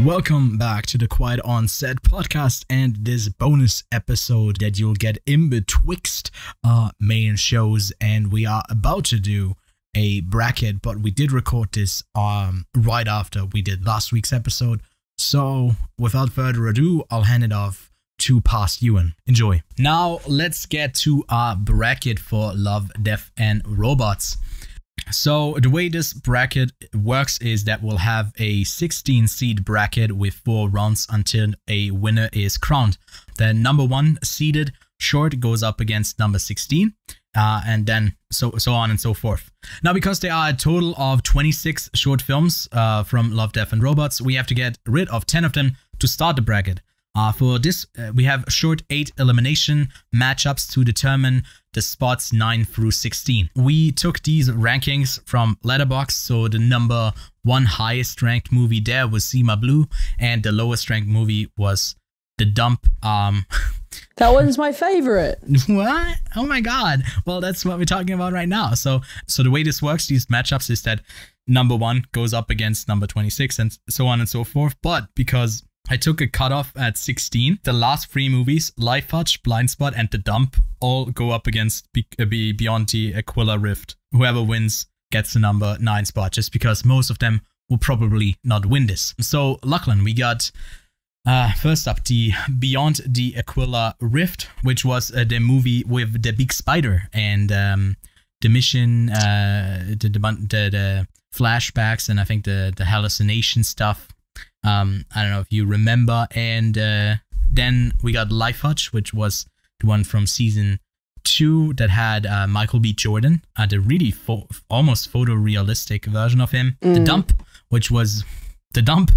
Welcome back to the Quiet on Set podcast and this bonus episode that you'll get in betwixt main shows. And we are about to do a bracket, but we did record this right after we did last week's episode. So without further ado, I'll hand it off to past Ewan. Enjoy. Now let's get to our bracket for Love, Death and Robots. So the way this bracket works is that we'll have a 16-seed bracket with 4 rounds until a winner is crowned. The number 1 seeded short goes up against number 16, and then so on and so forth. Now, because there are a total of 26 short films from Love, Death and Robots, we have to get rid of 10 of them to start the bracket. For this, we have short 8 elimination matchups to determine the spots 9 through 16. We took these rankings from Letterboxd, so the number 1 highest ranked movie there was Zima Blue, and the lowest ranked movie was The Dump. That one's my favorite. What? Oh my god. Well, that's what we're talking about right now. So the way this works, these matchups, is that number 1 goes up against number 26 and so on and so forth. But because I took a cutoff at 16, the last 3 movies, Hutch, Blindspot, and The Dump, all go up against Beyond the Aquila Rift. Whoever wins gets the number 9 spot, just because most of them will probably not win this. So, Lachlan, we got first up the Beyond the Aquila Rift, which was the movie with the big spider and the mission, the flashbacks, and I think the hallucination stuff. I don't know if you remember. And then we got Hutch, which was the one from season 2 that had Michael B. Jordan, the really almost photorealistic version of him. The Dump, which was The Dump,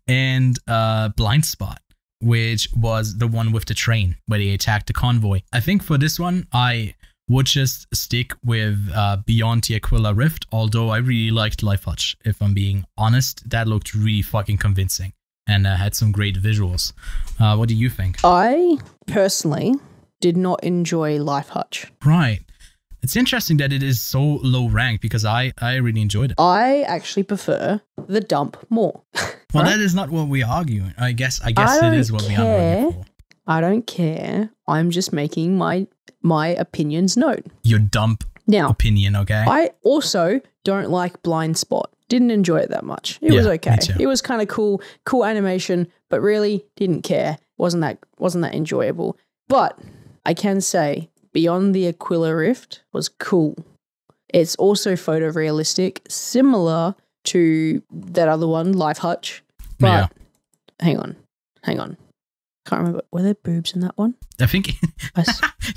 and Blindspot, which was the one with the train where they attacked the convoy. I think for this one, I would just stick with Beyond the Aquila Rift, although I really liked Hutch, if I'm being honest. That looked really fucking convincing and had some great visuals. What do you think? I personally did not enjoy Hutch. Right. It's interesting that it is so low ranked because I really enjoyed it. I actually prefer The Dump more. Well, that is not what we're arguing. I guess it is what we are arguing for. I don't care. I'm just making my opinions known. Your Dump opinion, okay? I also don't like Blindspot. Didn't enjoy it that much. It was okay. It was kind of cool animation, but really didn't care. Wasn't that enjoyable. But I can say Beyond the Aquila Rift was cool. It's also photorealistic, similar to that other one, Hutch. But hang on. Can't remember. Were there boobs in that one? I think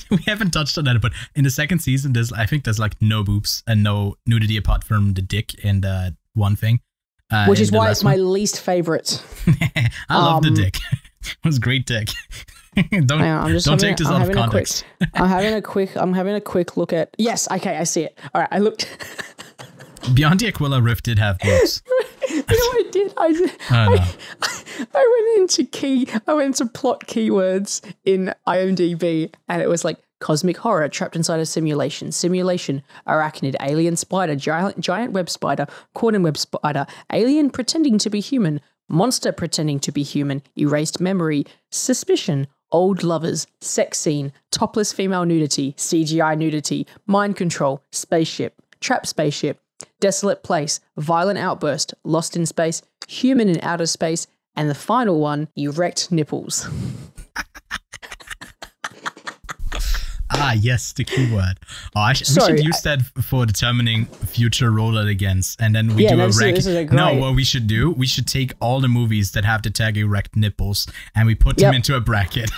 we haven't touched on that, but in the second season, there's like no boobs and no nudity apart from the dick and one thing. Which is why it's my least favorite. I love the dick. It was great dick. Don't take this out of context. I'm having a quick look at. Yes, okay, I see it. All right, I looked. Beyond the Aquila Rift did have boobs. You know what I did? I went into plot keywords in IMDb, and it was like cosmic horror, trapped inside a simulation, arachnid, alien spider, giant web spider, quantum web spider, alien pretending to be human, monster pretending to be human, erased memory, suspicion, old lovers, sex scene, topless female nudity, CGI nudity, mind control, spaceship, trapped spaceship, desolate place, violent outburst, lost in space, human in outer space, and the final one, erect nipples. Yes, the keyword. We should use that for determining future roller against, and then we do a ranking. No, what we should do, we should take all the movies that have the tag erect nipples, and we put them into a bracket.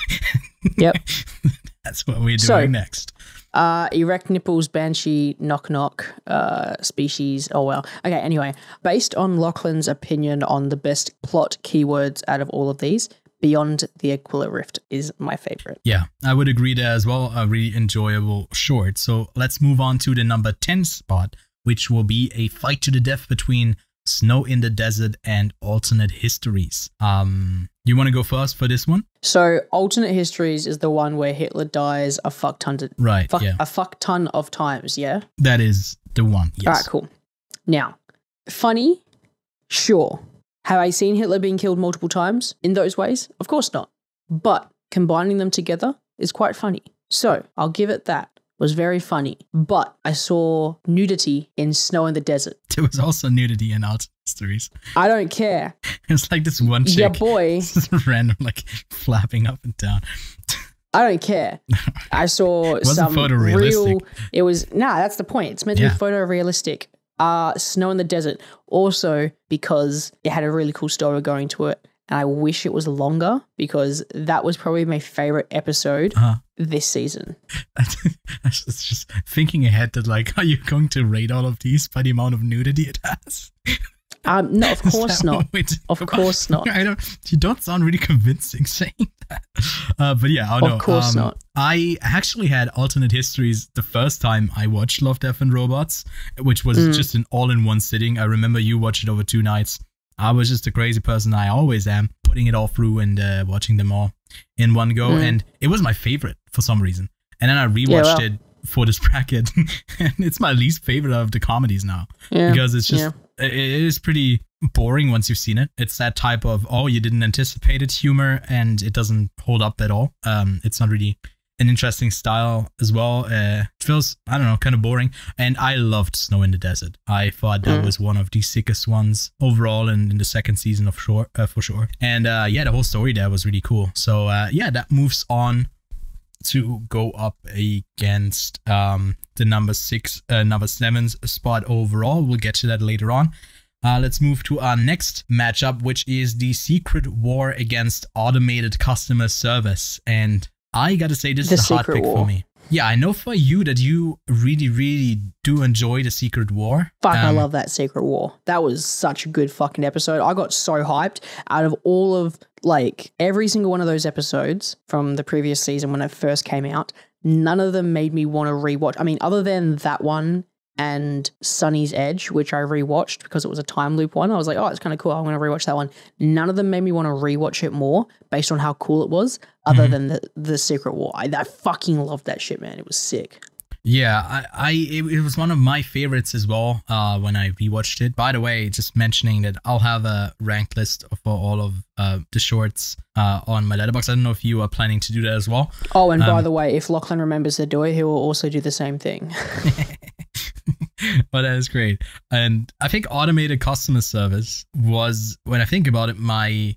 Yep. That's what we're doing next. Erect nipples, banshee, knock knock, species. Oh well. Okay, anyway, based on Lachlan's opinion on the best plot keywords out of all of these, Beyond the Aquila Rift is my favorite. Yeah, I would agree there as well. A really enjoyable short. So let's move on to the number 10 spot, which will be a fight to the death between Snow in the Desert and Alternate Histories. You want to go first for this one? So Alternate Histories is the one where Hitler dies a fuck ton of times, yeah? That is the one, yes. All right, cool. Now, funny, sure. Have I seen Hitler being killed multiple times in those ways? Of course not. But combining them together is quite funny. So I'll give it that. It was very funny. But I saw nudity in Snow in the Desert. There was also nudity in Alt Histories. I don't care. It's like this one chick. Yeah, boy. Just random, like, flapping up and down. I don't care. I saw some real... It was... Nah, that's the point. It's meant to be photorealistic. Snow in the Desert. Also because it had a really cool story going to it. And I wish it was longer because that was probably my favorite episode this season. It's just thinking ahead that, like, are you going to rate all of these by the amount of nudity it has? No, of course not. Of course not. You don't sound really convincing saying that. But yeah, I don't know. Of course not. I actually had alternate histories the first time I watched Love, Death and Robots, which was just an all-in-one sitting. I remember you watched it over 2 nights. I was just a crazy person I always am, putting it all through and watching them all in one go. And it was my favorite for some reason. And then I rewatched it for this bracket. And it's my least favorite of the comedies now. Yeah. Because it's just, it is pretty boring once you've seen it. It's that type of, oh, you didn't anticipate it humor, and it doesn't hold up at all. It's not really an interesting style as well. It feels, I don't know, kind of boring. And I loved Snow in the Desert. I thought that was one of the sickest ones overall in the second season for sure. And the whole story there was really cool. So that moves on to go up against the number 7's spot overall. We'll get to that later on. Let's move to our next matchup, which is the Secret War against Automated Customer Service. And I gotta say, this is a hot pick for me. Yeah, I know for you that you really, really do enjoy the Secret War. Fuck, I love that Secret War. That was such a good fucking episode. I got so hyped. Out of all of, like, every single one of those episodes from the previous season when it first came out, none of them made me want to rewatch. I mean, other than that one and Sonnie's Edge, which I rewatched because it was a time loop one. I was like, oh, it's kind of cool. I'm going to rewatch that one. None of them made me want to rewatch it more based on how cool it was, other than the Secret War. I fucking loved that shit, man. It was sick. Yeah, it was one of my favorites as well when I rewatched it. By the way, just mentioning that I'll have a ranked list for all of the shorts on my letterbox. I don't know if you are planning to do that as well. Oh, and by the way, if Lachlan remembers to do it, he will also do the same thing. But that is great. And I think Automated Customer Service was, when I think about it,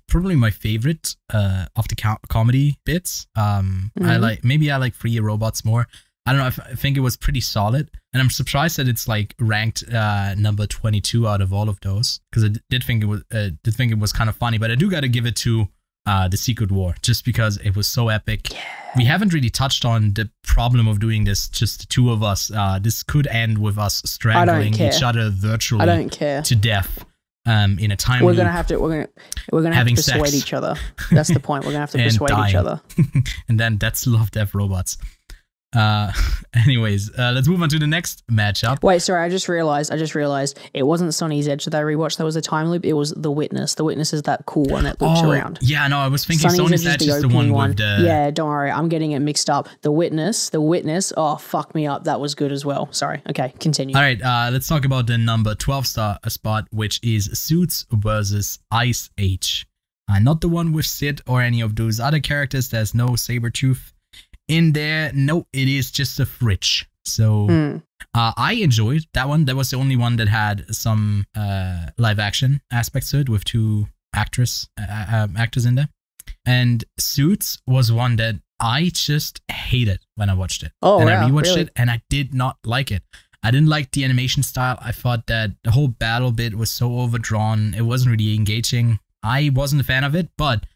probably my favorite of the comedy bits. I like Free Robots more. I don't know. I think it was pretty solid, and I'm surprised that it's like ranked number 22 out of all of those, because I did think it was kind of funny. But I do got to give it to the Secret War, just because it was so epic. Yeah. We haven't really touched on the problem of doing this, just the two of us. This could end with us strangling each other virtually to death. In a time we're gonna have to persuade each other. That's the point. We're gonna have to persuade each other. And then that's Love, Death, Robots. Anyways, let's move on to the next matchup. Wait, sorry, I just realized it wasn't Sonnie's Edge that I rewatched. That was a time loop. It was The Witness. The Witness is that cool one that loops around. Yeah, no, I was thinking Sonnie's Edge is the one with the... Yeah, don't worry, I'm getting it mixed up. The Witness. Oh, fuck me up. That was good as well. Sorry. Okay, continue. All right, let's talk about the number 12 spot, which is Suits versus Ice Age. Not the one with Sid or any of those other characters. There's no Sabretooth in there. No, it is just a fridge. So I enjoyed that one. That was the only one that had some live action aspects to it, with 2 actors in there. And Suits was one that I just hated when I watched it. I rewatched it, and I did not like it. I didn't like the animation style. I thought that the whole battle bit was so overdrawn. It wasn't really engaging. I wasn't a fan of it, but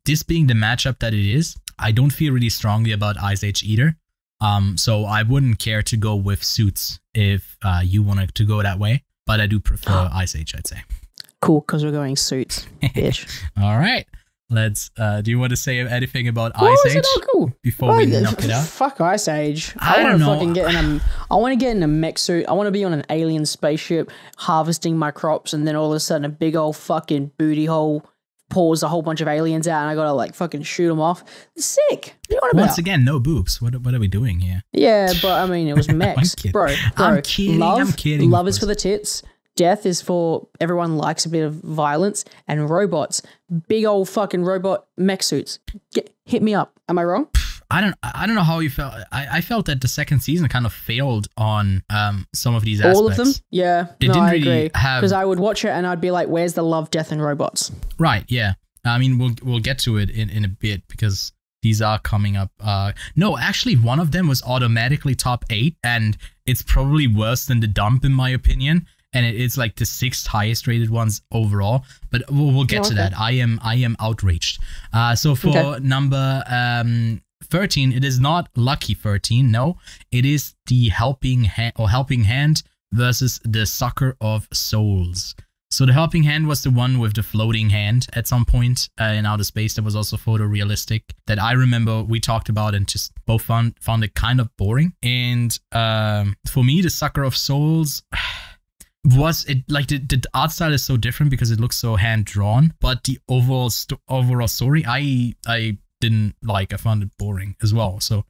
this being the matchup that it is, I don't feel really strongly about Ice Age either. So I wouldn't care to go with Suits if you wanted to go that way. But I do prefer Ice Age, I'd say. Cool, because we're going Suits, bitch. All right. Let's, do you want to say anything about Ice Age before we knock it out? Fuck Ice Age. I want to fucking get in a mech suit. I want to be on an alien spaceship harvesting my crops, and then all of a sudden a big old fucking booty hole pours a whole bunch of aliens out, and I gotta like fucking shoot them off. It's sick. What are you on about? Once again, no boobs. What are we doing here? Yeah, but I mean, it was mechs. bro. I'm kidding. Love is for the tits. death is for everyone likes a bit of violence, and robots, big old fucking robot mech suits. Hit me up. Am I wrong? I don't know how you felt. I felt that the second season kind of failed on some of these aspects. All of them? Yeah. They didn't really have, because I would watch it and I'd be like, where's the love, death, and robots? Right, yeah. I mean, we'll get to it in a bit because these are coming up. No, actually, one of them was automatically top 8, and it's probably worse than The Dump in my opinion. And it's like the 6th highest rated ones overall. But we'll get to that. I am outraged. So for number 13, it is not Lucky 13. No, it is the Helping Hand versus the Sucker of Souls. So the Helping Hand was the one with the floating hand at some point in outer space that was also photorealistic that I remember we talked about and just both found it kind of boring. And for me, the Sucker of Souls was it like the art style is so different because it looks so hand drawn, but the overall story I didn't like. I found it boring as well. So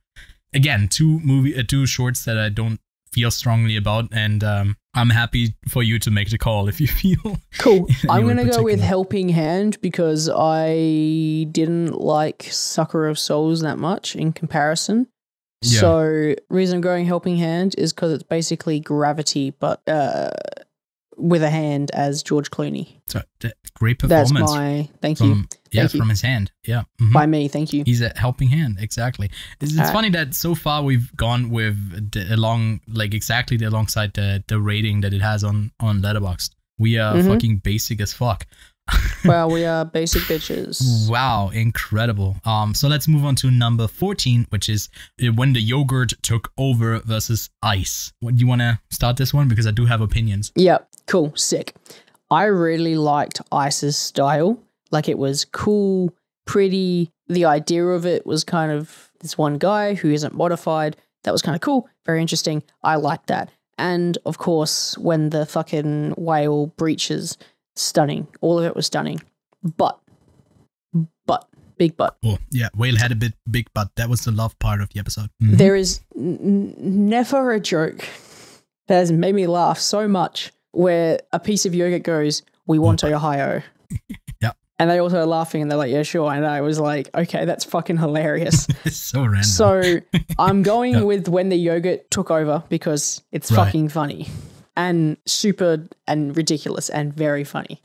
again, two shorts that I don't feel strongly about, and I'm happy for you to make the call if you feel cool. I'm gonna go with Helping Hand because I didn't like Sucker of Souls that much in comparison. Yeah. So reason I'm going Helping Hand is because it's basically Gravity, but with a hand as George Clooney. So great performance. That's my thank you. From his hand. Yeah. Mm-hmm. By me, thank you. He's a helping hand, exactly. It's funny that so far we've gone with alongside the rating that it has on Letterboxd. We are fucking basic as fuck. Well, we are basic bitches. Wow, incredible. So let's move on to number 14, which is When the Yogurt Took Over versus Ice. What do you want to start this one? Because I do have opinions. Yeah, cool, sick. I really liked Ice's style. Like, it was cool, pretty. The idea of it was kind of this one guy who isn't modified. That was kind of cool, very interesting. I liked that. And of course, when the fucking whale breaches, stunning. All of it was stunning. But, big but. Oh, yeah, whale had a big butt. That was the love part of the episode. Mm-hmm. There is never a joke that has made me laugh so much where a piece of yogurt goes, "We want Ohio." Yeah. And they also are laughing and they're like, "Yeah, sure." And I was like, okay, that's fucking hilarious. It's so random. So I'm going with When the Yogurt Took Over because it's fucking funny and super and ridiculous and very funny.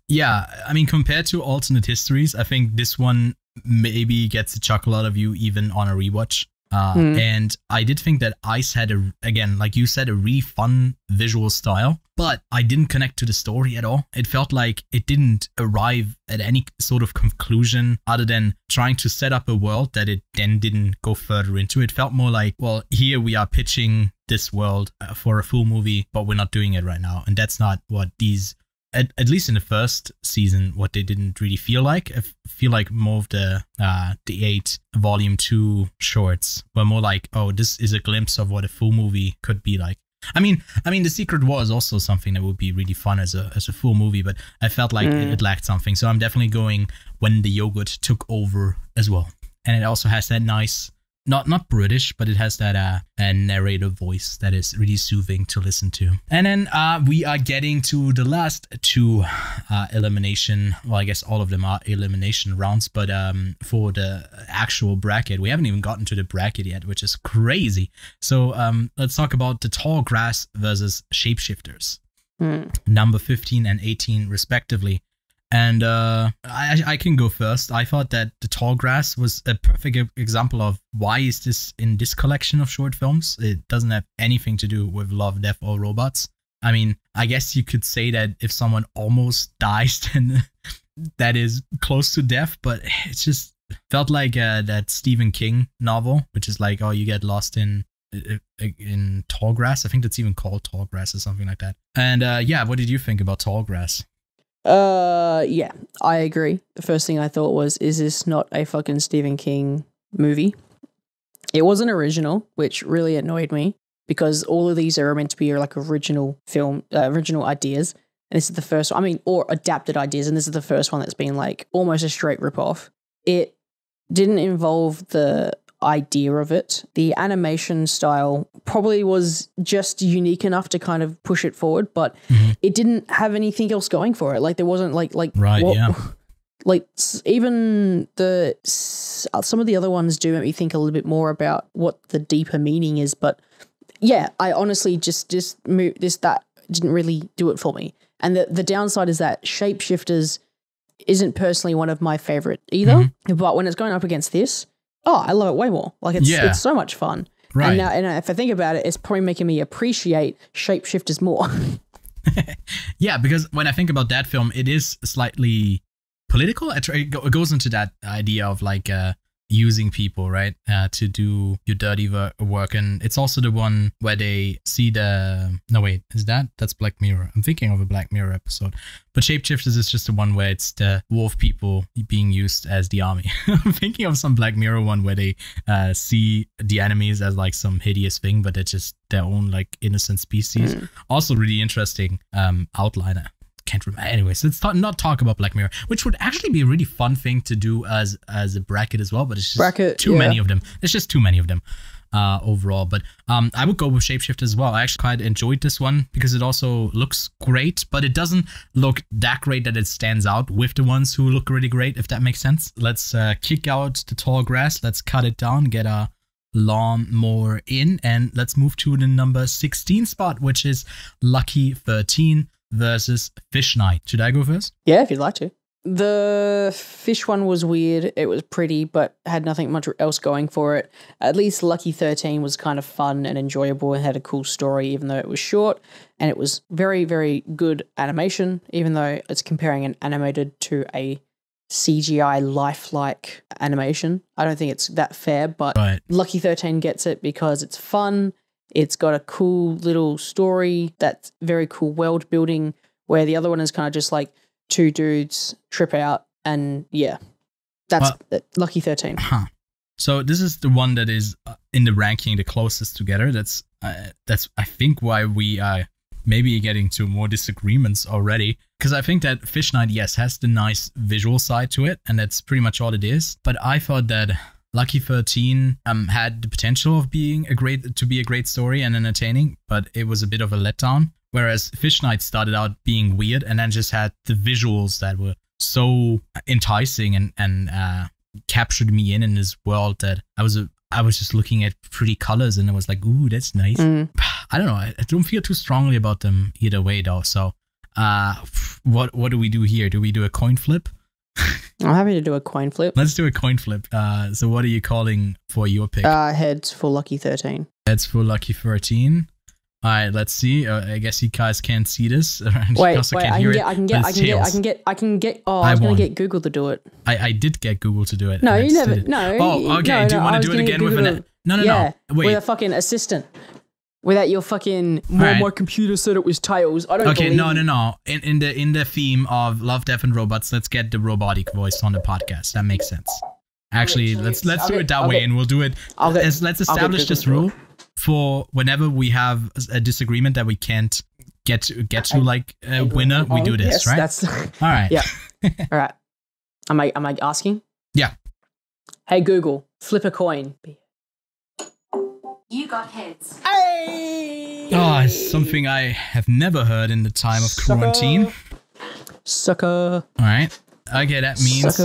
Yeah, I mean, compared to alternate histories, I think this one maybe gets a chuckle out of you even on a rewatch. And I did think that Ice had, again, like you said, a really fun visual style, but I didn't connect to the story at all. It felt like it didn't arrive at any sort of conclusion other than trying to set up a world that it then didn't go further into. It felt more like, well, here we are pitching this world for a full movie, but we're not doing it right now. And that's not what these... At least in the first season, what they didn't really feel like. I feel like more of the 8 volume 2 shorts were more like, oh, this is a glimpse of what a full movie could be like. I mean, The Secret War is also something that would be really fun as a full movie, but I felt like it lacked something. So I'm definitely going When the Yogurt Took Over as well. And it also has that nice, not British, but it has that narrator voice that is really soothing to listen to. And then we are getting to the last two elimination, well, I guess all of them are elimination rounds, but for the actual bracket, we haven't even gotten to the bracket yet, which is crazy. So let's talk about the Tall Grass versus Shapeshifters. Number 15 and 18 respectively. And I can go first. I thought that The Tall Grass was a perfect example of why is this in this collection of short films. It doesn't have anything to do with love, death, or robots. I mean, I guess you could say that if someone almost dies, then that is close to death, but it just felt like that Stephen King novel, which is like, oh, you get lost in Tall Grass. I think that's even called Tall Grass or something like that. And yeah, what did you think about Tall Grass? Yeah, I agree. The first thing I thought was, is this not a fucking Stephen King movie? It wasn't original, which really annoyed me because all of these are meant to be like original film, original ideas. And this is the first one, I mean, or adapted ideas. And this is the first one that's been like almost a straight ripoff. It didn't involve the idea of it. The animation style probably was just unique enough to kind of push it forward, but it didn't have anything else going for it. Like there wasn't like right, what, yeah. Like even some of the other ones do make me think a little bit more about what the deeper meaning is. But yeah, I honestly just that didn't really do it for me. And the downside is that Shapeshifters isn't personally one of my favorite either. But when it's going up against this, I love it way more. Like it's so much fun. Right. And if I think about it, it's probably making me appreciate Shapeshifters more. Yeah, because when I think about that film, it is slightly political. It goes into that idea of like using people, right, to do your dirty work. And it's also the one where they see that's Black Mirror. I'm thinking of a Black Mirror episode. But Shapeshifters is just the one where it's the wolf people being used as the army. I'm thinking of some Black Mirror one where they see the enemies as like some hideous thing, but it's just their own like innocent species. Also really interesting outline. Can't remember. Anyways, let's not talk about Black Mirror, which would actually be a really fun thing to do as a bracket as well, but it's just too many of them. There's just too many of them overall. But I would go with Shapeshifters as well. I actually quite enjoyed this one because it also looks great, but it doesn't look that great that it stands out with the ones who look really great, if that makes sense. Let's kick out the tall grass. Let's cut it down, get a lawnmower in, and let's move to the number 16 spot, which is Lucky 13 versus Fish Night. Should I go first? Yeah, if you'd like to. The fish one was weird. It was pretty, but had nothing much else going for it. At least Lucky 13 was kind of fun and enjoyable and had a cool story, even though it was short. And it was very, very good animation, even though it's comparing an animated to a CGI lifelike animation. I don't think it's that fair, but Lucky 13 gets it because it's fun. It's got a cool little story that's very cool world building, where the other one is kind of just like two dudes trip out, and yeah, that's Lucky 13. So this is the one that is in the ranking the closest together. That's I think why we are maybe getting to more disagreements already, because I think that Fish Night, yes, has the nice visual side to it, and that's pretty much all it is. But I thought that Lucky 13 had the potential of being a great story and entertaining, but it was a bit of a letdown. Whereas Fish Night started out being weird and then just had the visuals that were so enticing and captured me in this world that I was just looking at pretty colors and I was like, ooh, that's nice. I don't know. I don't feel too strongly about them either way though. So what do we do here? Do we do a coin flip? I'm happy to do a coin flip. Let's do a coin flip. So what are you calling for your pick? Heads for Lucky 13. Heads for Lucky 13. All right, let's see. I guess you guys can't see this. Wait, I can get. Oh, I was gonna get Google to do it. I did get Google to do it. No, you never. No. Oh, okay. Do you want to do it again with an? No. Wait. With a fucking assistant. Without your fucking my computer said it was tails. I don't. Okay, no. In the theme of Love, Death, and Robots, let's get the robotic voice on the podcast. That makes sense. Actually, let's do it that way, and we'll do it. Let's establish this rule for whenever we have a disagreement that we can't get to like a winner. We do this, right? That's all right. Yeah. All right. Am I asking? Yeah. Hey Google, flip a coin. You got heads. Hey! Oh, it's something I have never heard in the time of quarantine. Sucker. All right. Okay, that means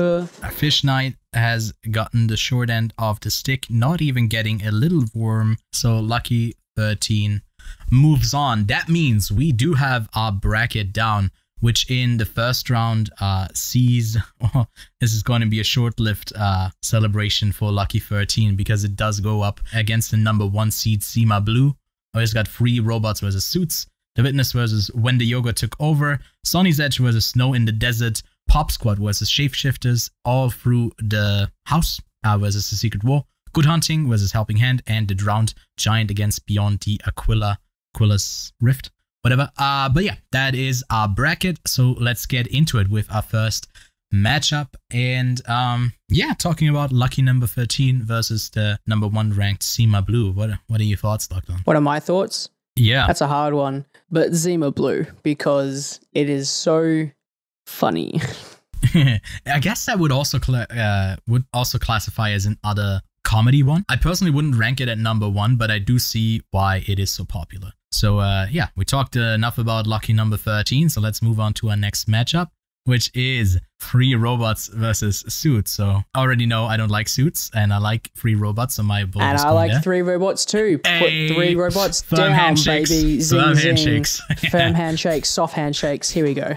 Fish Night has gotten the short end of the stick, not even getting a little warm. So Lucky 13 moves on. That means we do have our bracket down, which in the first round sees this is going to be a short-lived celebration for Lucky 13 because it does go up against the number 1 seed Zima Blue. It's got 3 robots versus suits. The Witness versus When the Yoga Took Over. Sonnie's Edge versus Snow in the Desert. Pop Squad versus Shapeshifters. All Through the House versus The Secret War. Good Hunting versus Helping Hand. And The Drowned Giant against Beyond the Aquila's Rift. Whatever. But yeah, that is our bracket. So let's get into it with our first matchup. And yeah, talking about Lucky number 13 versus the number 1 ranked Zima Blue. What are your thoughts, Lachlan? What are my thoughts? Yeah. That's a hard one. But Zima Blue, because it is so funny. I guess that would also classify as an other comedy one. I personally wouldn't rank it at number 1, but I do see why it is so popular. So yeah, we talked enough about lucky number 13. So let's move on to our next matchup, which is free robots versus suits. So I already know I don't like suits and I like free robots. So my vote and is I like there. 3 robots too. Hey, Put 3 robots firm down, handshakes. baby. Zing, Firm zing. handshakes. Firm handshakes, soft handshakes. Here we go.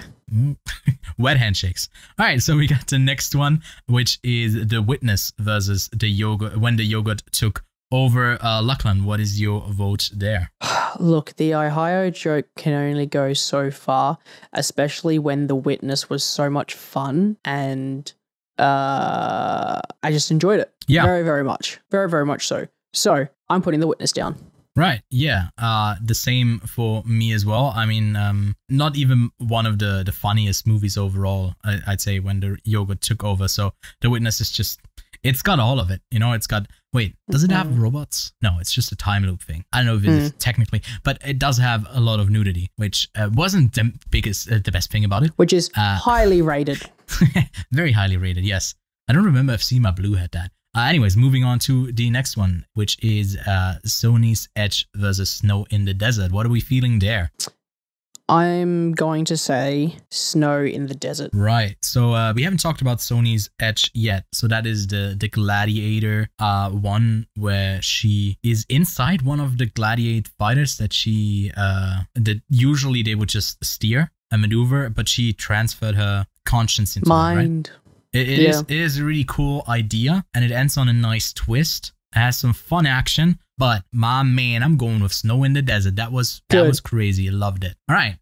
Wet handshakes. All right, so we got the next one, which is the witness versus the yogurt. When the yogurt took over. Lachlan, what is your vote there? Look, the Ohio joke can only go so far, especially when the witness was so much fun, and I just enjoyed it. Yeah, very, very much, very, very much so. So I'm putting the witness down. Right. Yeah. The same for me as well. I mean, not even one of the funniest movies overall, I'd say, when the yogurt took over. So The Witness is just, it's got all of it. You know, it's got, wait, does it have robots? No, it's just a time loop thing. I don't know if it is technically, but it does have a lot of nudity, which wasn't the biggest, the best thing about it. Which is highly rated. Very highly rated, yes. I don't remember if Zima Blue had that. Anyways, moving on to the next one, which is Sonnie's Edge versus Snow in the Desert. What are we feeling there? I'm going to say Snow in the Desert. Right. So we haven't talked about Sonnie's Edge yet. So that is the gladiator one where she is inside one of the gladiator fighters that she that usually they would just steer and maneuver, but she transferred her conscience into mind. It, right? It is a really cool idea, and it ends on a nice twist. It has some fun action, but my man, I'm going with Snow in the Desert. That was crazy. I loved it. All right,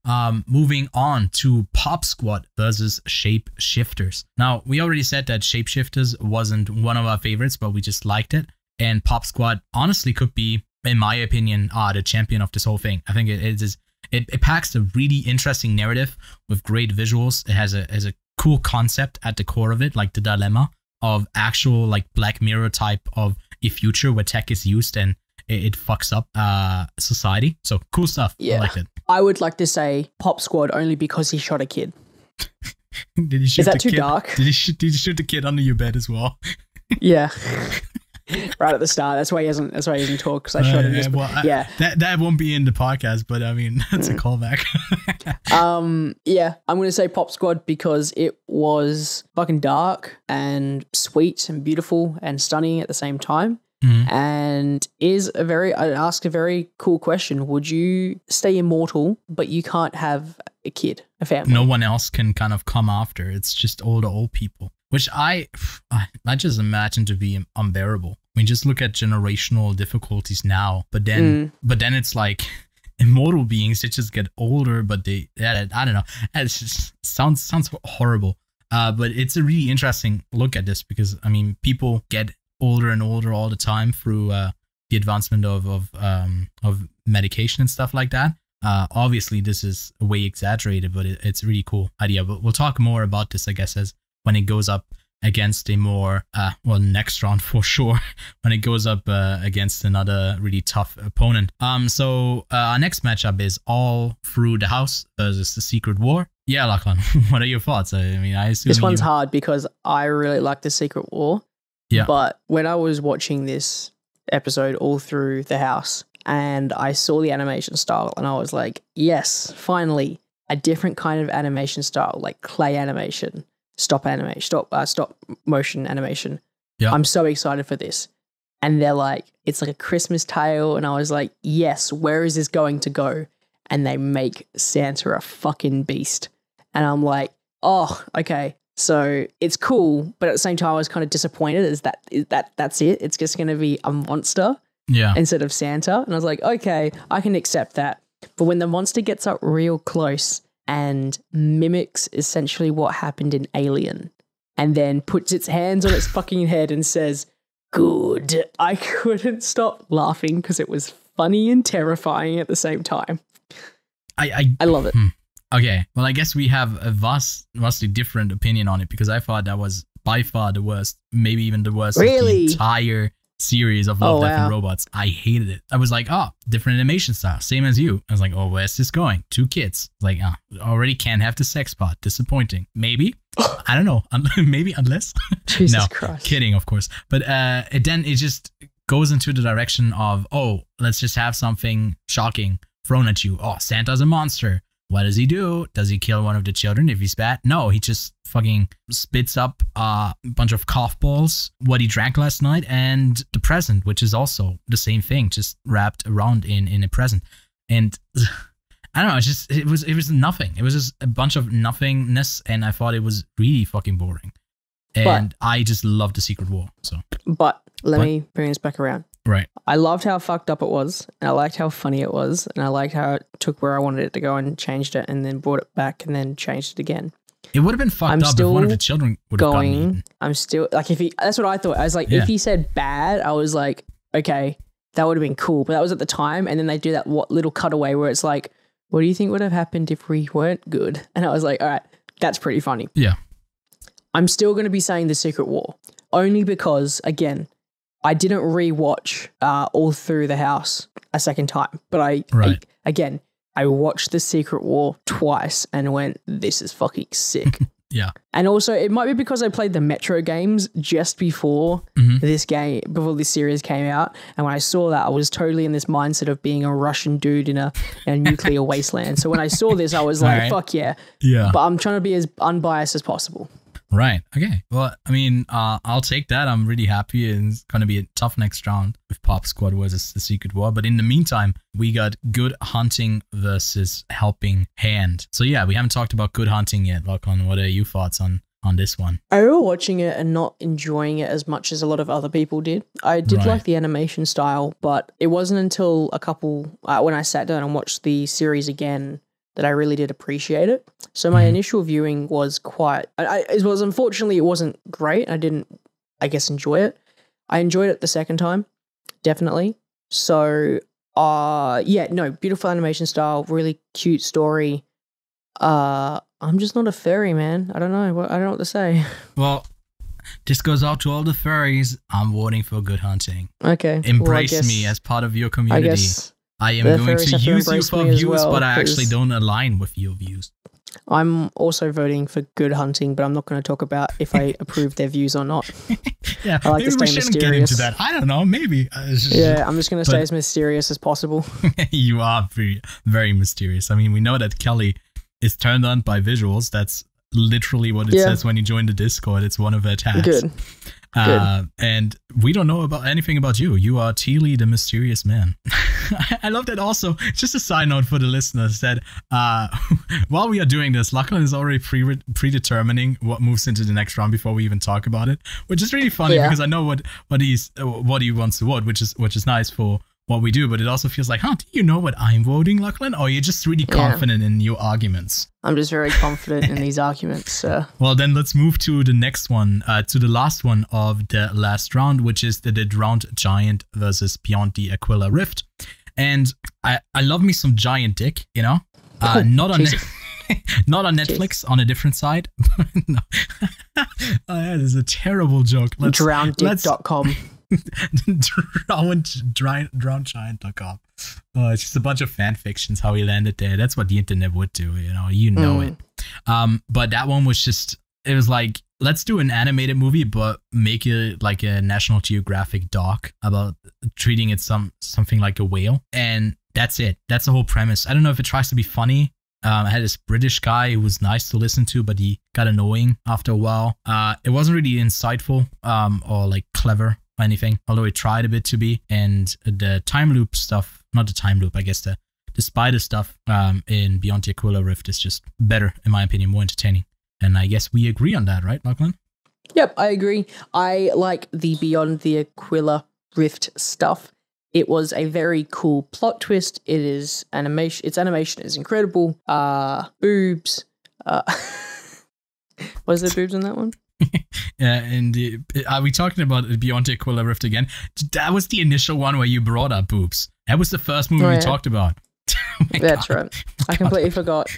moving on to Pop Squad versus Shapeshifters. Now, we already said that Shapeshifters wasn't one of our favorites, but we just liked it. And Pop Squad honestly could be, in my opinion, the champion of this whole thing. I think it packs a really interesting narrative with great visuals. It has a cool concept at the core of it, like the dilemma of actual like Black Mirror type of a future where tech is used and it fucks up society. So cool stuff. Yeah. I like it. I would like to say Pop Squad only because he shot a kid. Did he shoot Is that too kid? dark? Did you shoot the kid under your bed as well? Yeah. Right at the start. That's why he hasn't talked, because I shot him. That won't be in the podcast, but I mean that's a callback. Yeah, I'm gonna say Pop Squad because it was fucking dark and sweet and beautiful and stunning at the same time. And I ask a very cool question. Would you stay immortal, but you can't have a kid, a family? No one else can kind of come after. It's just all the old people, which I just imagine to be unbearable. I mean, just look at generational difficulties now, but then it's like immortal beings that just get older, but I don't know. It just sounds horrible. But it's a really interesting look at this because I mean, people get older and older all the time through the advancement of medication and stuff like that. Obviously, this is way exaggerated, but it's a really cool idea. But we'll talk more about this, I guess, as when it goes up against a more, next round for sure, when it goes up against another really tough opponent. So our next matchup is All Through the House versus The Secret War. Yeah, Lachlan, what are your thoughts? I mean, I assume this one's hard because I really like The Secret War. Yeah. But when I was watching this episode All Through the House and I saw the animation style and I was like, yes, finally, a different kind of animation style, like clay animation. Stop motion animation. Yeah. I'm so excited for this. And they're like, it's like a Christmas tale. And I was like, yes, where is this going to go? And they make Santa a fucking beast. And I'm like, oh, okay. So it's cool. But at the same time, I was kind of disappointed that's it. It's just going to be a monster instead of Santa. And I was like, okay, I can accept that. But when the monster gets up real close and mimics essentially what happened in Alien and then puts its hands on its fucking head and says, good. I couldn't stop laughing because it was funny and terrifying at the same time. I love it. Okay, well, I guess we have a vastly different opinion on it because I thought that was by far the worst, maybe even the worst of the entire series of Love, Death, and Robots. I hated it. I was like, different animation style, same as you. I was like, where's this going? 2 kids. Like, already can't have the sex part. Disappointing. Maybe. I don't know. Maybe unless. Jesus Christ. Kidding, of course. But then it just goes into the direction of, let's just have something shocking thrown at you. Oh, Santa's a monster. What does he do? Does he kill one of the children if he's bad? No, he just fucking spits up a bunch of cough balls, what he drank last night, and the present, which is also the same thing, just wrapped around in a present. And I don't know, it was nothing. It was just a bunch of nothingness, and I thought it was really fucking boring. And I just loved the Secret War. But let me bring this back around. Right. I loved how fucked up it was, and I liked how funny it was, and I liked how it took where I wanted it to go and changed it, and then brought it back and then changed it again. It would have been fucked up if one of the children would have gotten eaten. I'm still like, that's what I thought. I was like, if he said bad, I was like, okay, that would have been cool. But that was at the time, and then they do that little cutaway where it's like, what do you think would have happened if we weren't good? And I was like, all right, that's pretty funny. Yeah. I'm still going to be saying the Secret War, only because, again, I didn't rewatch All Through the House a second time, but I watched The Secret War twice and went, this is fucking sick. Yeah. And also, it might be because I played the Metro games just before this series came out. And when I saw that, I was totally in this mindset of being a Russian dude in a nuclear wasteland. So when I saw this, I was like, fuck yeah. Yeah. But I'm trying to be as unbiased as possible. Right. Okay. Well, I mean, I'll take that. I'm really happy. And it's going to be a tough next round with Pop Squad versus the Secret War. But in the meantime, we got Good Hunting versus Helping Hand. So yeah, we haven't talked about Good Hunting yet. Lachlan, what are your thoughts on this one? I remember watching it and not enjoying it as much as a lot of other people did. I did like the animation style, but it wasn't until when I sat down and watched the series again that I really did appreciate it. So my initial viewing was unfortunately, it wasn't great. I didn't, I guess, enjoy it. I enjoyed it the second time, definitely. So, beautiful animation style, really cute story. I'm just not a furry, man. I don't know. I don't know what to say. Well, this goes out to all the furries. I'm voting for Good Hunting. Okay. Embrace me as part of your community. I am going to use you for views, but I actually don't align with your views. I'm also voting for Good Hunting, but I'm not going to talk about if I approve their views or not. Yeah, I like maybe to stay we shouldn't mysterious. get into that. I don't know, maybe. I'm just going to stay as mysterious as possible. You are very, very mysterious. I mean, we know that Kelly is turned on by visuals. That's literally what it says when you join the Discord. It's one of her tags. Good. And we don't know anything about you. You are Teely, the mysterious man. I love that also. Just a side note for the listeners that while we are doing this, Lachlan is already predetermining what moves into the next round before we even talk about it, which is really funny because I know what he wants to vote, which is nice for what we do, but it also feels like, do you know what I'm voting, Lachlan? Or you're just really confident in your arguments? I'm just very confident in these arguments. Well, then let's move to the next one, to the last one of the last round, which is the Drowned Giant versus Beyond the Aquila Rift. And I love me some giant dick, you know? Not on Netflix, on a different side. No. That is a terrible joke. Drowneddick.com. Drownedgiant.com. It's just a bunch of fan fictions how he landed there. That's what the internet would do, you know it. But that one was just, it was like, let's do an animated movie, but make it like a National Geographic doc about treating it something like a whale. And that's it. That's the whole premise. I don't know if it tries to be funny. I had this British guy who was nice to listen to, but he got annoying after a while. It wasn't really insightful or like clever or anything, although it tried a bit to be. And the time loop stuff, not the time loop, I guess the spider stuff in Beyond the Aquila Rift is just better, in my opinion, more entertaining. And I guess we agree on that, right, Lachlan? Yep, I agree. I like the Beyond the Aquila Rift stuff. It was a very cool plot twist. It is animation. Its animation is incredible. Boobs. Was there boobs in that one? Yeah, and are we talking about Beyond the Aquila Rift again? That was the initial one where you brought up boobs. That was the first movie we talked about. That's right. I completely forgot.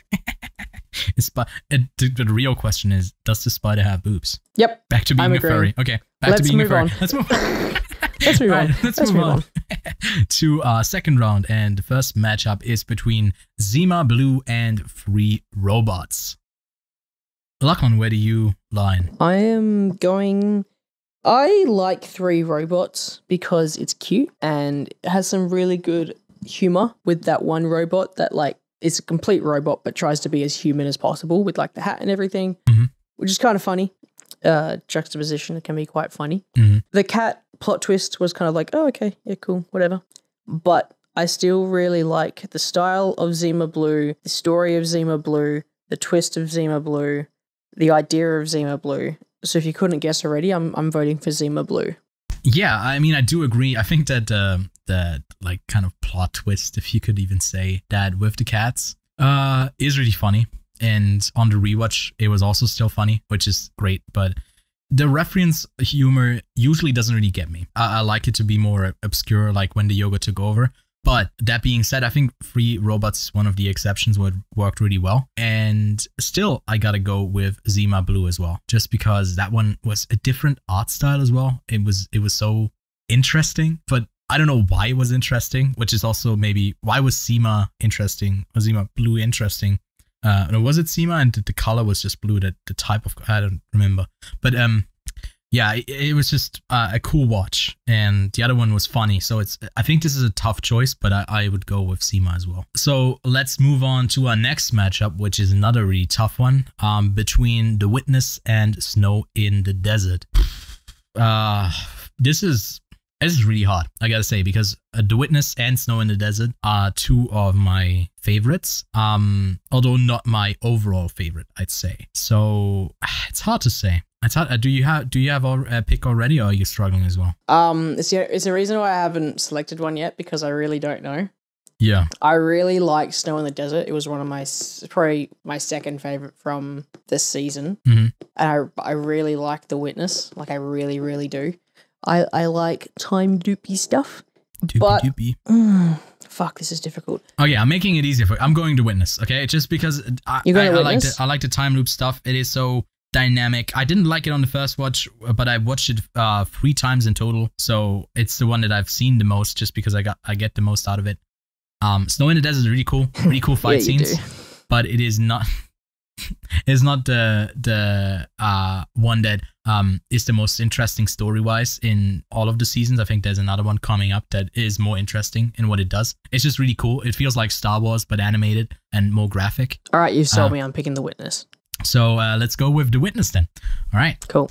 The real question is, does the spider have boobs? Yep. Back to being a furry. Okay. Back to being a furry. Let's move on. Let's move on. Let's move on to our second round. And the first matchup is between Zima Blue and 3 robots. Lachlan, where do you line? I like 3 robots because it's cute and it has some really good humor with that one robot that like is a complete robot but tries to be as human as possible with like the hat and everything, which is kind of funny. Juxtaposition can be quite funny. The cat plot twist was kind of like, oh, okay, yeah, cool, whatever. But I still really like the style of Zima Blue, the story of Zima Blue, the twist of Zima Blue, the idea of Zima Blue. So if you couldn't guess already, I'm voting for Zima Blue. Yeah, I mean, I do agree. I think that that like kind of plot twist, if you could even say that, with the cats, is really funny. And on the rewatch, it was also still funny, which is great. But the reference humor usually doesn't really get me. I like it to be more obscure, like when the yoga took over. But that being said, I think Free Robots is one of the exceptions where it worked really well. And still, I gotta go with Zima Blue as well, just because that one was a different art style as well. It was so interesting, but I don't know why it was interesting, which is also maybe why was Zima interesting, or Zima Blue interesting? No, was it Zima and the color was just blue? That the type of, I don't remember, but yeah, it was just a cool watch, and the other one was funny. So I think this is a tough choice, but I would go with Zima as well. So let's move on to our next matchup, which is another really tough one, between The Witness and Snow in the Desert. This is really hard, I gotta say, because The Witness and Snow in the Desert are two of my favorites, although not my overall favorite, I'd say. So it's hard to say. It's hard. Do you have a pick already, or are you struggling as well? It's a reason why I haven't selected one yet, because I really don't know. Yeah. I really like Snow in the Desert. It was one of probably my second favorite from this season. And I really like The Witness. Like, I really, really do. I like time doopy stuff. Fuck, this is difficult. Oh yeah, I'm making it easier for you. I'm going to Witness, okay? Just because I like the time loop stuff. It is so dynamic. I didn't like it on the first watch, but I watched it 3 times in total. So it's the one that I've seen the most, just because I get the most out of it. Snow in the Desert is really cool fight scenes, but it is not. It's not the one that is the most interesting story-wise in all of the seasons. I think there's another one coming up that is more interesting in what it does. It's just really cool. It feels like Star Wars, but animated and more graphic. All right, you sold me. I'm picking The Witness. So let's go with The Witness then. All right. Cool.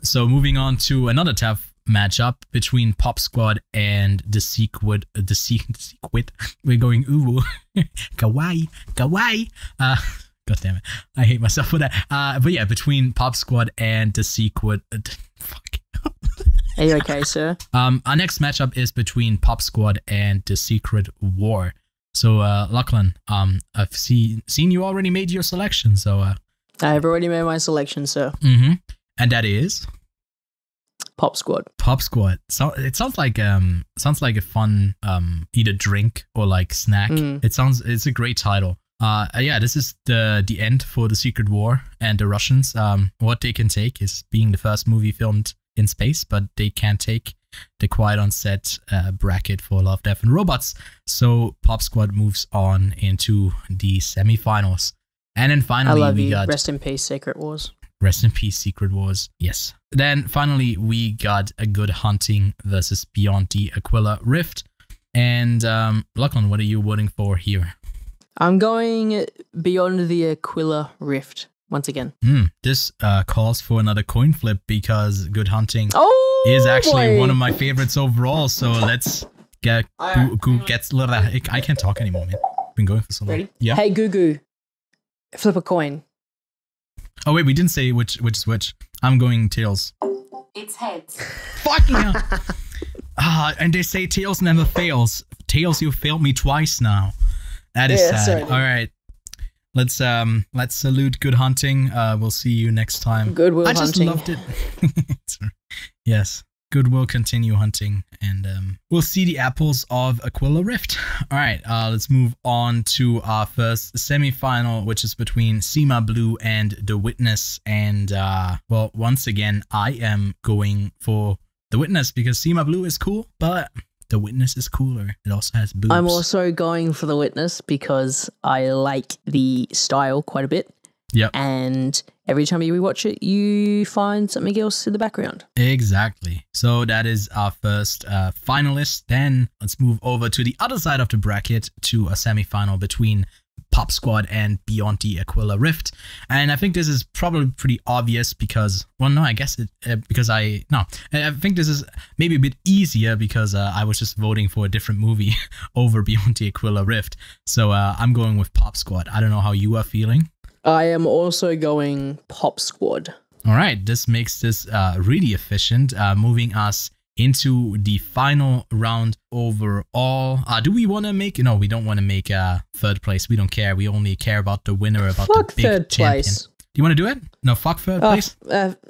So moving on to another tough matchup between Pop Squad and the Secret. We're going ooh, kawaii. God damn it. I hate myself for that. But yeah, between Pop Squad and the Secret. Fuck. Are you okay, sir? Our next matchup is between Pop Squad and the Secret War. So, Lachlan, I've seen you already made your selection. So, I've already made my selection, sir. And that is Pop Squad. Pop Squad. So it sounds like a fun either drink or like snack. It's a great title. Yeah, this is the end for the Secret War and the Russians. What they can take is being the first movie filmed in space, but they can't take the Quiet on Set bracket for Love, Death, and Robots. So Pop Squad moves on into the semifinals. And then finally, we got... Rest in peace, Secret Wars. Rest in peace, Secret Wars. Yes. Then finally, we got a Good Hunting versus Beyond the Aquila Rift. And Lachlan, what are you voting for here? I'm going Beyond the Aquila Rift once again. This calls for another coin flip, because Good Hunting is actually one of my favorites overall. So let's get who gets. I can't talk anymore, man. Been going for so long. Ready? Yeah. Hey, Gugu, flip a coin. Oh wait, we didn't say which is which. I'm going tails. It's heads. Fucking hell. And they say tails never fails. Tails, you failed me twice now. That is sad. Sorry. All right. Let's salute Good Hunting. We'll see you next time. Goodwill Hunting. I just loved it. Yes. Good will continue hunting, and we'll see the apples of Aquila Rift. All right, let's move on to our first semifinal, which is between Zima Blue and The Witness. And well, once again, I am going for The Witness because Zima Blue is cool, but The Witness is cooler. It also has boobs. I'm also going for The Witness because I like the style quite a bit. Yep. And every time you rewatch it, you find something else in the background. Exactly. So that is our first finalist. Then let's move over to the other side of the bracket to a semi-final between Pop Squad and Beyond the Aquila Rift. And I think this is probably pretty obvious because, well, no, I guess I think this is maybe a bit easier because I was just voting for a different movie over Beyond the Aquila Rift. So I'm going with Pop Squad. I don't know how you are feeling. I am also going Pop Squad. All right, this makes this really efficient, moving us into the final round overall. Do we want to make... No, we don't want to make third place. We don't care. We only care about the winner, about fuck the big third champion. Place. Do you want to do it? No, fuck third place?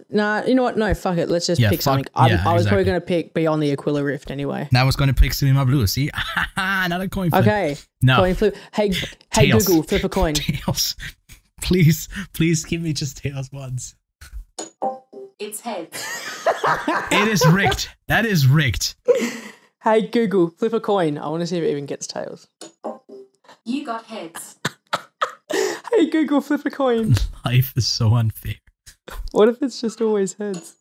Nah, you know what? No, fuck it. Let's just pick something. I was probably going to pick Beyond the Aquila Rift anyway. I was going to pick Cinema Blue. See? Another coin flip. Okay. No. Coin flip. Hey Tails. Google, flip a coin. Tails. Please give me just tails once. It's heads. It is rigged. That is rigged. Hey Google, flip a coin. I want to see if it even gets tails. You got heads. Hey Google, flip a coin. Life is so unfair. What if it's just always heads?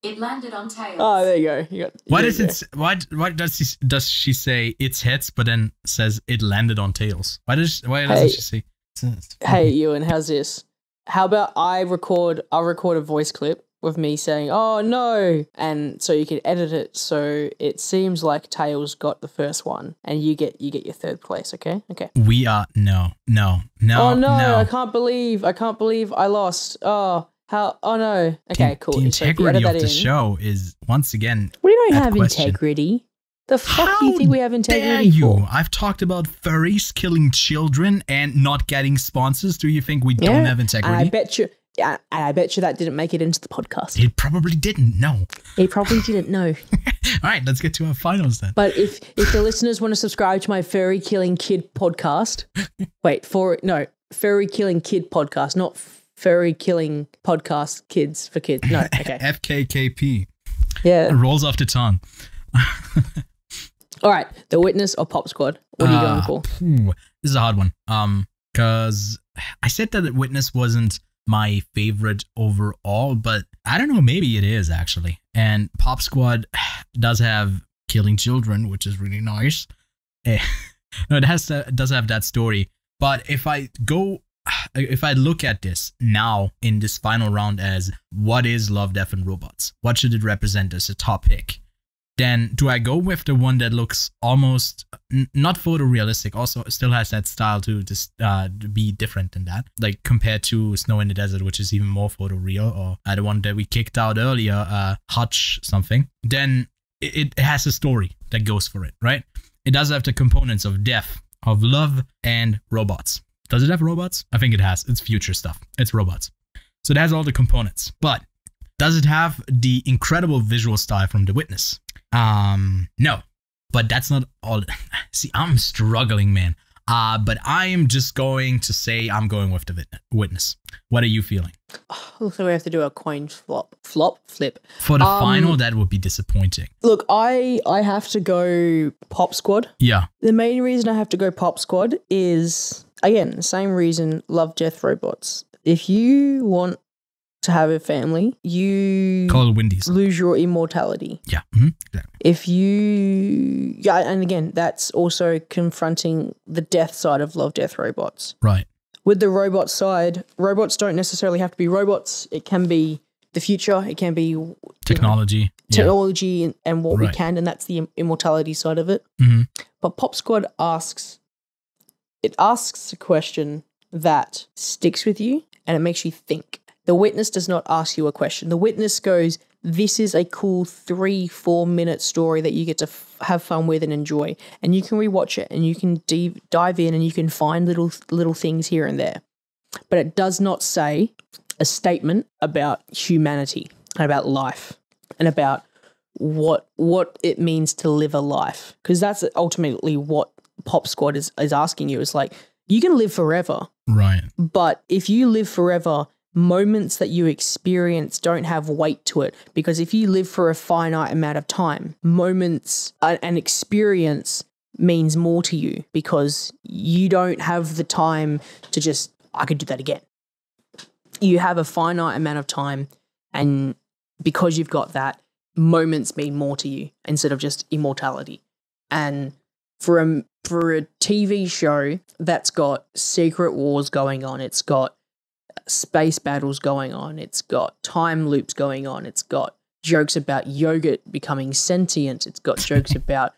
It landed on tails. Oh, there you go. Why does she say it's heads but then says it landed on tails? Why doesn't she say? Hey Ewan, how's this? How about I'll record a voice clip with me saying, "Oh no," and so you can edit it so it seems like Tails got the first one, and you get your third place. Okay. We are no. Oh no! I can't believe I lost. Oh no. Okay, cool. The So integrity of the show is once again. We don't have question. integrity. The fuck do you think we have integrity dare you? for? I've talked about furries killing children and not getting sponsors. Do you think we don't have integrity? And I bet you that didn't make it into the podcast. It probably didn't. No. It probably didn't. No. All right, let's get to our finals then. But if the listeners want to subscribe to my furry killing kid podcast, furry killing kid podcast, not furry killing podcast kids for kids. No. Okay. FKKP. Yeah. It rolls off the tongue. All right, The Witness or Pop Squad? What are you going for? This is a hard one. Because I said that The Witness wasn't my favorite overall, but I don't know, maybe it is actually. And Pop Squad does have killing children, which is really nice. No, it does have that story. But if I look at this now in this final round as what is Love, Death, and Robots? What should it represent as a top pick? Then do I go with the one that looks almost not photorealistic, also still has that style to be different than that, like compared to Snow in the Desert, which is even more photoreal, or the one that we kicked out earlier, Hutch something. Then it has a story that goes for it, right? It does have the components of death, of love, and robots. Does it have robots? I think it has. It's future stuff. It's robots. So it has all the components. But does it have the incredible visual style from The Witness? No, but that's not all. See, I'm struggling, man. But I am just going to say I'm going with The Witness. What are you feeling? Looks like we have to do a coin flip. For the final, that would be disappointing. Look, I have to go Pop Squad. Yeah. The main reason I have to go Pop Squad is, again, the same reason, Love, Death, Robots. If you want to have a family, you call it Wendy's. Lose your immortality. Yeah. Mm-hmm. Exactly. If you, and again, that's also confronting the death side of Love, Death, Robots. Right. With the robot side, robots don't necessarily have to be robots. It can be the future. It can be technology. And what we can, and that's the immortality side of it. Mm-hmm. But Pop Squad asks a question that sticks with you and it makes you think. The Witness does not ask you a question. The Witness goes, this is a cool 3-4 minute story that you get to have fun with and enjoy. And you can rewatch it and you can dive in and you can find little things here and there. But it does not say a statement about humanity and about life and about what it means to live a life. Because that's ultimately what Pop Squad is asking you. It's like, you can live forever. Right. But if you live forever, moments that you experience don't have weight to it, because if you live for a finite amount of time, moments and experience means more to you because you don't have the time to just, I could do that again. you have a finite amount of time, and because you've got that, moments mean more to you instead of just immortality. And for a TV show that's got secret wars going on, it's got space battles going on, it's got time loops going on, it's got jokes about yogurt becoming sentient, it's got jokes about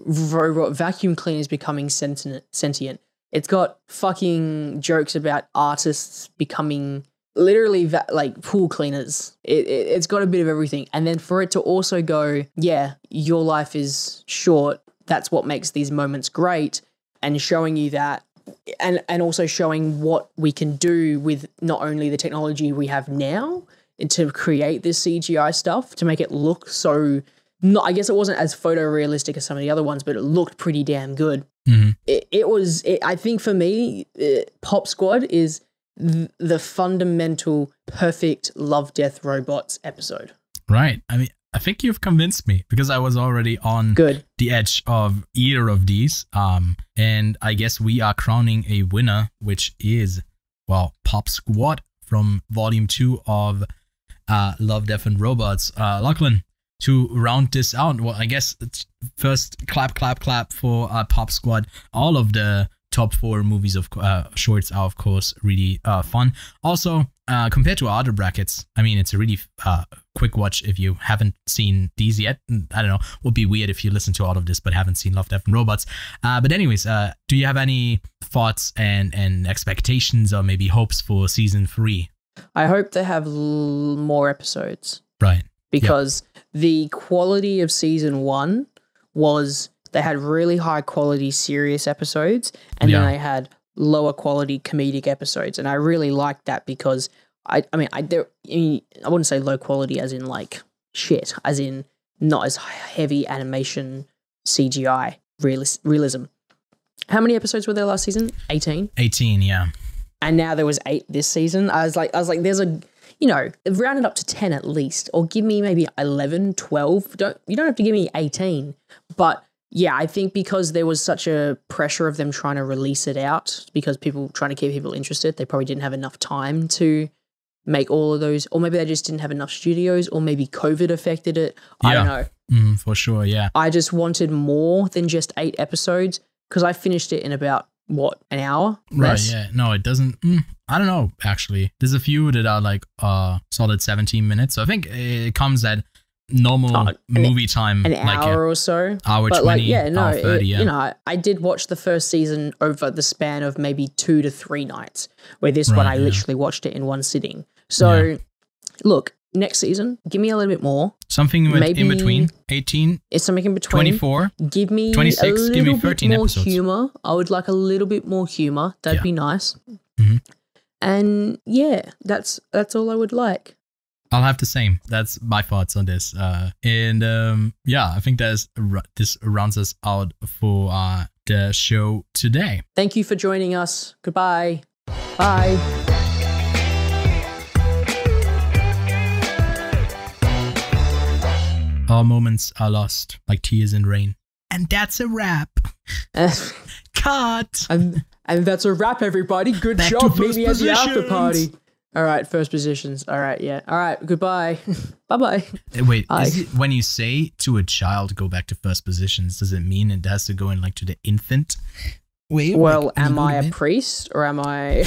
robot vacuum cleaners becoming sentient. It's got fucking jokes about artists becoming literally like pool cleaners. It's got a bit of everything. And then for it to also go, yeah, your life is short. That's what makes these moments great. And showing you that, and also showing what we can do with not only the technology we have now to create this CGI stuff to make it look so. I guess it wasn't as photorealistic as some of the other ones, but it looked pretty damn good. Mm-hmm. I think for me, Pop Squad is the fundamental perfect Love, Death, Robots episode. Right. I mean, I think you've convinced me because I was already on the edge of either of these. And I guess we are crowning a winner, which is, well, Pop Squad from Volume 2 of Love, Death, and Robots. Lachlan, to round this out, well, I guess first clap for Pop Squad. All of the top 4 movies of shorts are, of course, really fun. Also, compared to our other brackets, I mean, it's a really quick watch if you haven't seen these yet. I don't know, would be weird if you listen to all of this but haven't seen Love, Death, and Robots. But anyways, do you have any thoughts and expectations or maybe hopes for season 3? I hope they have more episodes. Right. Because the quality of season 1 was they had really high quality serious episodes, and then they had lower quality comedic episodes. And I really liked that because I wouldn't say low quality as in like shit, as in not as heavy animation CGI realism. How many episodes were there last season? 18? 18, yeah. And now there was 8 this season. I was like, there's a, round it up to 10 at least, or give me maybe 11, 12. You don't have to give me 18. But yeah, I think because there was such a pressure of them trying to release it out, because people trying to keep people interested, they probably didn't have enough time to make all of those, or maybe they just didn't have enough studios, or maybe COVID affected it. I don't know. For sure, yeah. I just wanted more than just 8 episodes because I finished it in about, an hour? Less? Right, yeah. No, it doesn't. I don't know, actually. There's a few that are like solid 17 minutes. So I think it comes at normal movie time. An hour or so. Hour but 20, hour 30, I did watch the first season over the span of maybe 2 to 3 nights, where this one I literally watched it in one sitting. So, look, next season, give me a little bit more. Something maybe in between. 18. It's something in between. 24. Give me 26. A little give me bit 13 more episodes. humor. I would like a little bit more humor. That'd be nice. Mm-hmm. And yeah, that's all I would like. I'll have the same. That's my thoughts on this. I think this rounds us out for the show today. Thank you for joining us. Goodbye. Bye. All moments are lost, like tears in rain. And that's a wrap. Cut. And that's a wrap, everybody. Good Back job. to Meet me at the after positions. party. All right, first positions. All right, yeah. All right, goodbye. Bye-bye. Wait, is it, when you say to a child go back to first positions, does it mean it has to go in like to the infant? Wait, well, am I a priest or am I...